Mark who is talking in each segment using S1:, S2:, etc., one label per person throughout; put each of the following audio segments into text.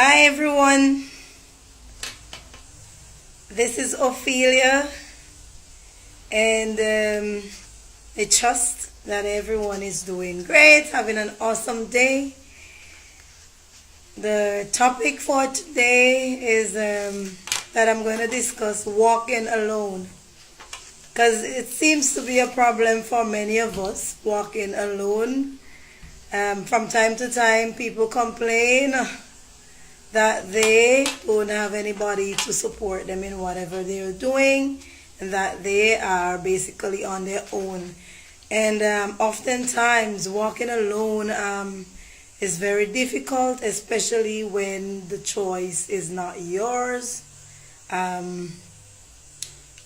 S1: Hi everyone, this is Ophelia, and I trust that everyone is doing great, having an awesome day. The topic for today is that I'm going to discuss walking alone, because it seems to be a problem for many of us walking alone. From time to time, people complain that they don't have anybody to support them in whatever they're doing, and that they are basically on their own. And oftentimes, walking alone is very difficult, especially when the choice is not yours. Um,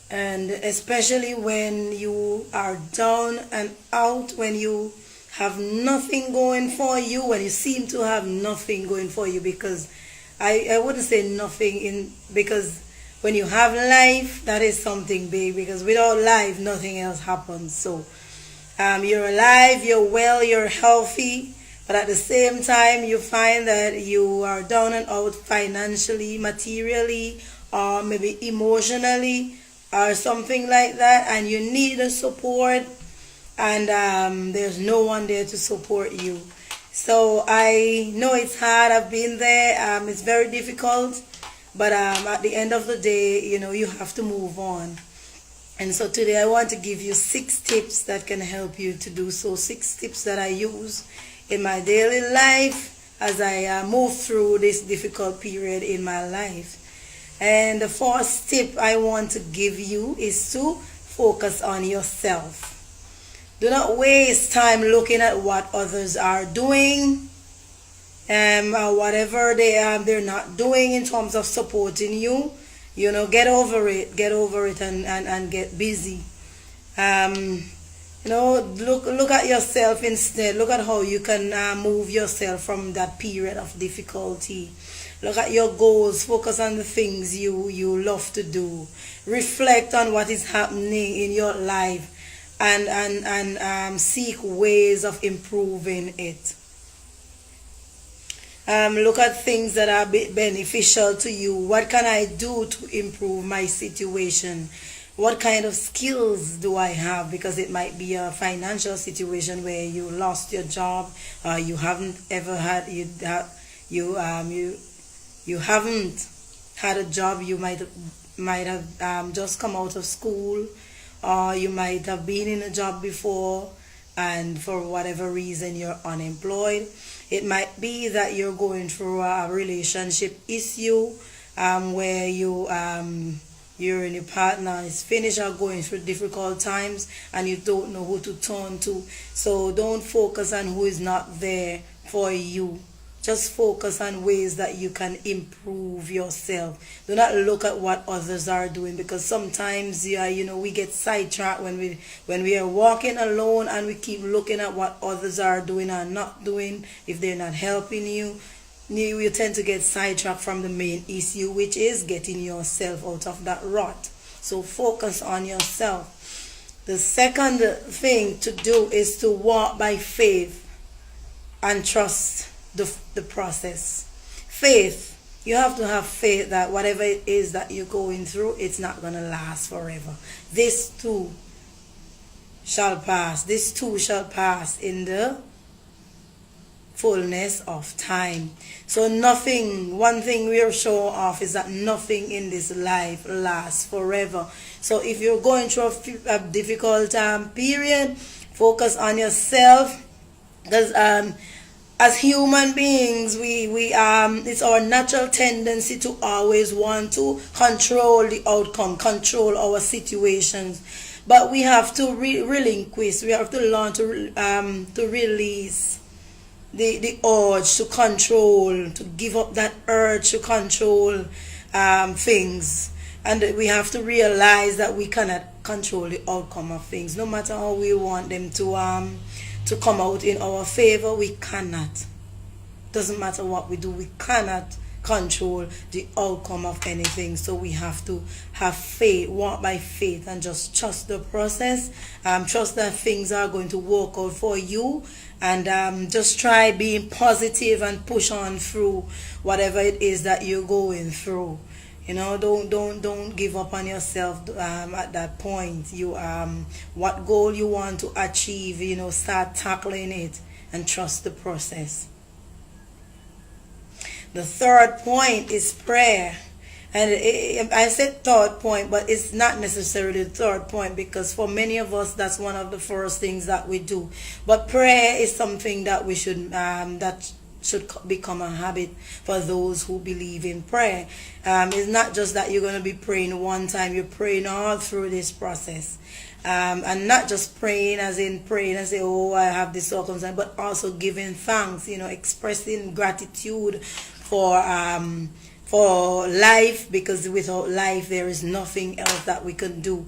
S1: and especially when you are down and out, when you have nothing going for you, when you seem to have nothing going for you, because I wouldn't say nothing in, because when you have life, that is something big, because without life nothing else happens. So you're alive, you're well, you're healthy, but at the same time you find that you are down and out financially, materially, or maybe emotionally, or something like that, and you need a support, and there's no one there to support you. So I know it's hard. I've been there. It's very difficult, but at the end of the day, you have to move on. And so today I want to give you 6 tips that can help you to do so. 6 tips that I use in my daily life as I move through this difficult period in my life. And the first tip I want to give you is to focus on yourself. Do not waste time looking at what others are doing, or whatever they're not doing in terms of supporting you. Get over it. Get over it and get busy. Look at yourself instead. Look at how you can move yourself from that period of difficulty. Look at your goals. Focus on the things you love to do. Reflect on what is happening in your life, and seek ways of improving it. Look at things that are beneficial to you. What can I do to improve my situation? What kind of skills do I have? Because it might be a financial situation where you lost your job, you haven't ever had you haven't had a job. You might have just come out of school, or you might have been in a job before, and for whatever reason you're unemployed. It might be that you're going through a relationship issue, where you and your partner is finished or going through difficult times, and you don't know who to turn to. So don't focus on who is not there for you. Just focus on ways that you can improve yourself. Do not look at what others are doing, because sometimes we get sidetracked when we are walking alone, and we keep looking at what others are doing or not doing. If they're not helping you, you tend to get sidetracked from the main issue, which is getting yourself out of that rut. So focus on yourself. The second thing to do is to walk by faith and trust the process. Faith. You have to have faith that whatever it is that you're going through, it's not going to last forever. This too shall pass. This too shall pass in the fullness of time. So one thing we are sure of is that nothing in this life lasts forever. So if you're going through a difficult period, focus on yourself, because as human beings, we it's our natural tendency to always want to control the outcome, control our situations. But we have to relinquish. We have to learn to release the urge to control, to give up that urge to control things. And we have to realize that we cannot control the outcome of things, no matter how we want them to come out in our favor. We cannot. Doesn't matter what we do, we cannot control the outcome of anything. So we have to have faith, walk by faith, and just trust the process. Trust that things are going to work out for you, and just try being positive and push on through whatever it is that you're going through. Don't give up on yourself at that point. What goal you want to achieve, start tackling it and trust the process. The third point is prayer. And I said third point, but it's not necessarily the third point, because for many of us, that's one of the first things that we do. But prayer is something that we should become a habit for those who believe in prayer. It's not just that you're going to be praying one time, you're praying all through this process. And not just praying as in praying and say, oh, I have this circumstance, but also giving thanks, expressing gratitude for life, because without life there is nothing else that we can do.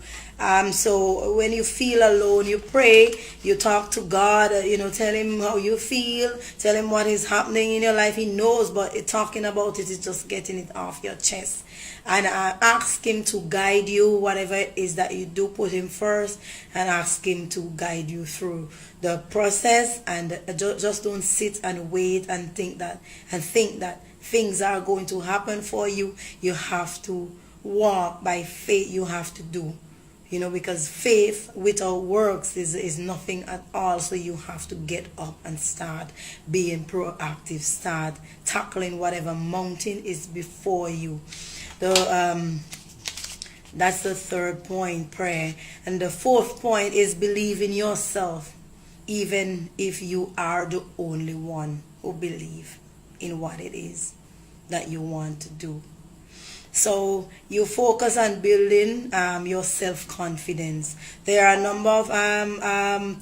S1: So when you feel alone, you pray, you talk to God, tell him how you feel, tell him what is happening in your life. He knows, but talking about it is just getting it off your chest. And ask him to guide you, whatever it is that you do, put him first and ask him to guide you through the process. And just don't sit and wait and think that things are going to happen for you. You have to walk by faith. You have to do, because faith without works is nothing at all. So you have to get up and start being proactive, start tackling whatever mountain is before you. That's the third point, prayer. And the fourth point is believe in yourself, even if you are the only one who believe in what it is that you want to do. So you focus on building your self-confidence. There are a number of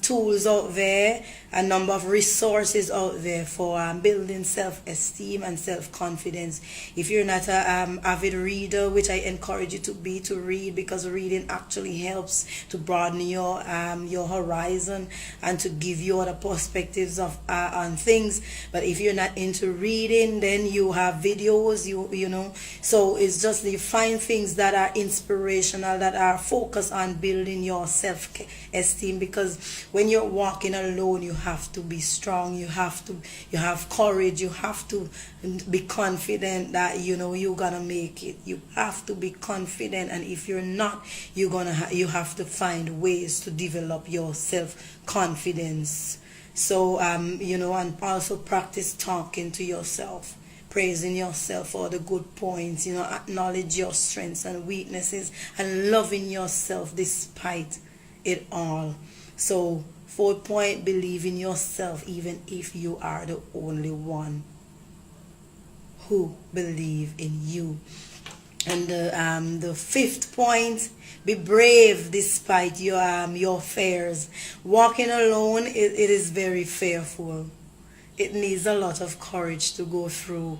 S1: tools out there, a number of resources out there for building self-esteem and self-confidence. If you're not an avid reader, which I encourage you to read, because reading actually helps to broaden your horizon and to give you other perspectives on things. But if you're not into reading, then you have videos, so it's just you find things that are inspirational, that are focused on building your self-esteem, because when you're walking alone, you have to be strong, you have courage, you have to be confident that you're gonna make it. You have to be confident, and if you're not, you have to find ways to develop your self-confidence. So and also practice talking to yourself, praising yourself for the good points, acknowledge your strengths and weaknesses, and loving yourself despite it all. So fourth point, believe in yourself even if you are the only one who believe in you. And the fifth point, be brave despite your fears. Walking alone, it is very fearful. It needs a lot of courage to go through,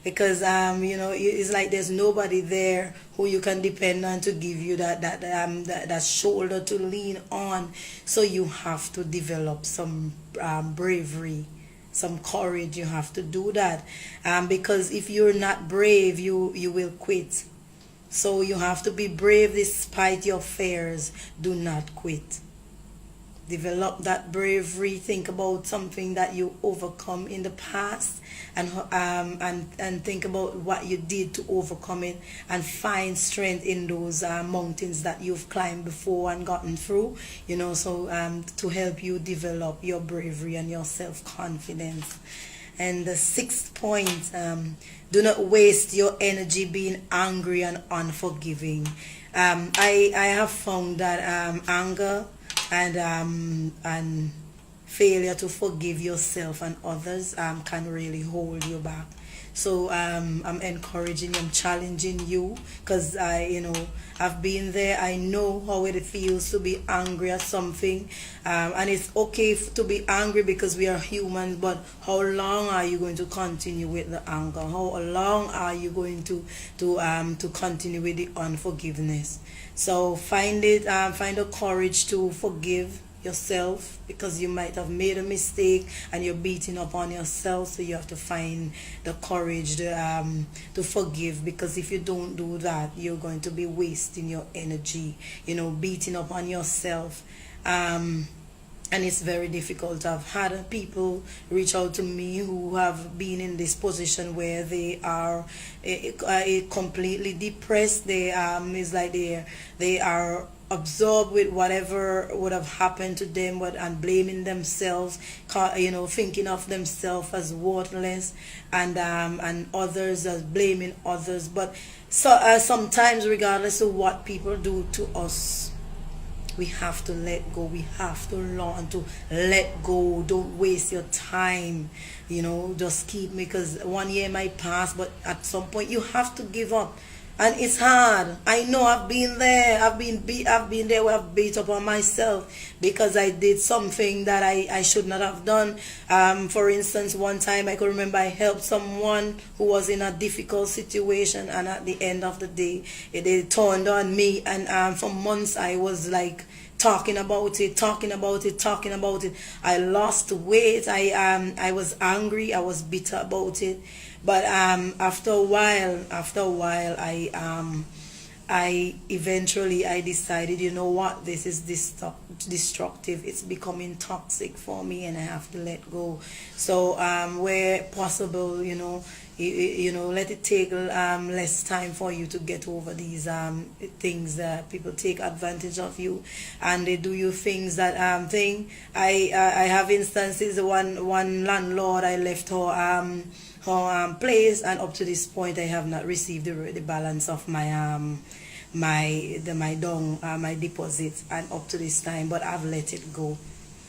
S1: because it's like there's nobody there who you can depend on to give you that shoulder to lean on. So you have to develop some bravery, some courage. You have to do that, because if you're not brave, you will quit. So you have to be brave despite your fears. Do not quit. Develop that bravery. Think about something that you overcome in the past, and think about what you did to overcome it, and find strength in those mountains that you've climbed before and gotten through. To help you develop your bravery and your self-confidence. And the sixth point, do not waste your energy being angry and unforgiving. I have found that anger and failure to forgive yourself and others can really hold you back. So I'm encouraging you, I'm challenging you, because I've been there. I know how it feels to be angry at something, and it's okay to be angry because we are human. But how long are you going to continue with the anger? How long are you going to continue with the unforgiveness? So find the courage to forgive yourself, because you might have made a mistake and you're beating up on yourself. So you have to find the courage to forgive, because if you don't do that, you're going to be wasting your energy, beating up on yourself. And it's very difficult. I've had people reach out to me who have been in this position where they are completely depressed. It's like they are absorbed with whatever would have happened to them, and blaming themselves, thinking of themselves as worthless, and others as blaming others. But sometimes, regardless of what people do to us, we have to let go. We have to learn to let go. Don't waste your time. Just keep, because 1 year might pass, but at some point you have to give up. And it's hard. I know. I've been there. I've been there where I've beat up on myself because I did something that I should not have done. For instance, one time I could remember I helped someone who was in a difficult situation, and at the end of the day, they turned on me, and for months I was like talking about it. I lost weight. I was angry. I was bitter about it. But after a while, I eventually decided, you know what, this is destructive. It's becoming toxic for me, and I have to let go. So where possible, let it take less time for you to get over these things that people take advantage of you, and they do you things that I have instances. One landlord, I left her place, and up to this point I have not received the balance of my my deposits, and up to this time, but I've let it go.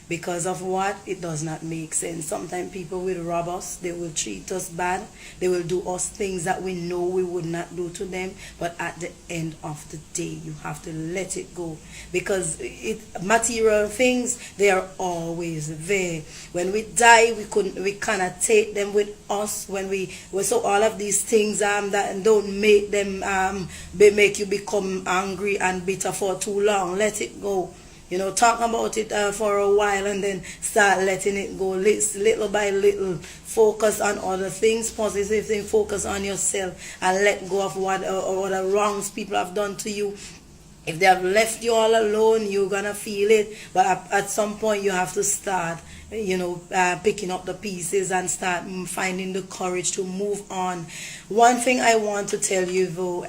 S1: Because of what? It does not make sense. Sometimes people will rob us, they will treat us bad, they will do us things that we know we would not do to them. But at the end of the day, you have to let it go, because material things, they are always there. When we die, we cannot take them with us. So all of these things that don't make them make you become angry and bitter for too long. Let it go. Talk about it for a while, and then start letting it go little by little. Focus on other things, positive things. Focus on yourself, and let go of what the wrongs people have done to you. If they have left you all alone, you're gonna feel it. But at some point, you have to start, picking up the pieces and start finding the courage to move on. One thing I want to tell you though,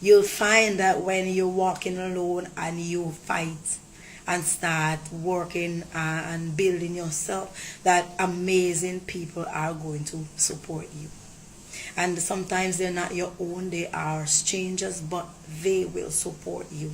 S1: you'll find that when you're walking alone and you fight and start working and building yourself, that amazing people are going to support you. And sometimes they're not your own, they are strangers, but they will support you.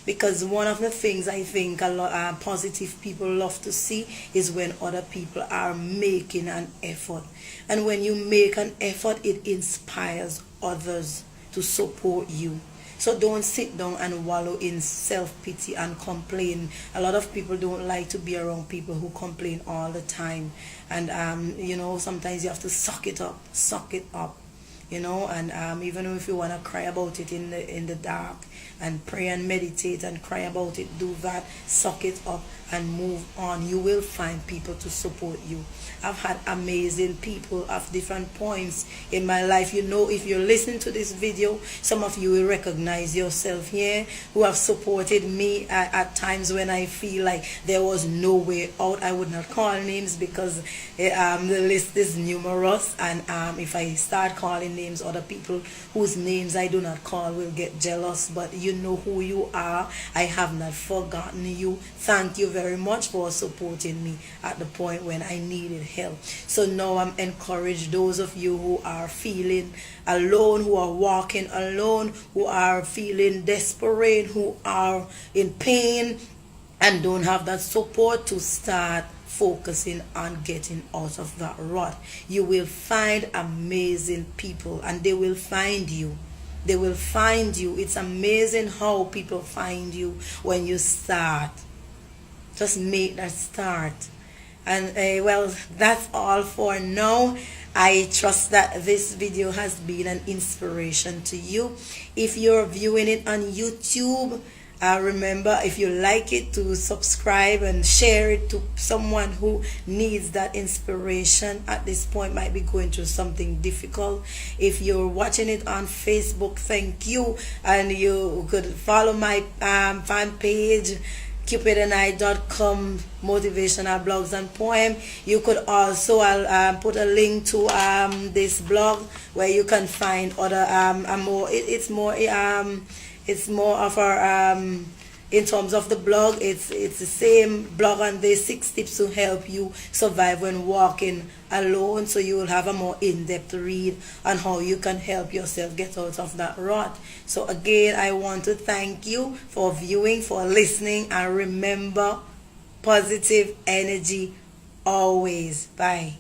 S1: Because one of the things I think a lot positive people love to see is when other people are making an effort. And when you make an effort, it inspires others to support you. So don't sit down and wallow in self-pity and complain. A lot of people don't like to be around people who complain all the time. And, sometimes you have to suck it up, and even if you want to cry about it in the dark, and pray and meditate and cry about it, do that, suck it up and move on. You will find people to support you. I've had amazing people at different points in my life. If you're listening to this video, some of you will recognize yourself here, who have supported me at times when I feel like there was no way out. I would not call names because the list is numerous, and if I start calling names, other people whose names I do not call will get jealous. But you know who you are. I have not forgotten you. Thank you very much for supporting me at the point when I needed help. So now I'm encouraged, those of you who are feeling alone, who are walking alone, who are feeling desperate, who are in pain and don't have that support, to start focusing on getting out of that rut. You will find amazing people, and they will find you. They will find you. It's amazing how people find you when you start. Just make that start. And well, that's all for now. I trust that this video has been an inspiration to you. If you're viewing it on YouTube, Remember, if you like it, to subscribe and share it to someone who needs that inspiration at this point, might be going through something difficult. If you're watching it on Facebook, thank you. And you could follow my fan page, cupidandI.com, motivational blogs and poem. You could also, I'll put a link to this blog where you can find other it's more of our in terms of the blog, it's the same blog, and there's 6 tips to help you survive when walking alone, so you will have a more in-depth read on how you can help yourself get out of that rut. So again, I want to thank you for viewing, for listening, and remember, positive energy always. Bye.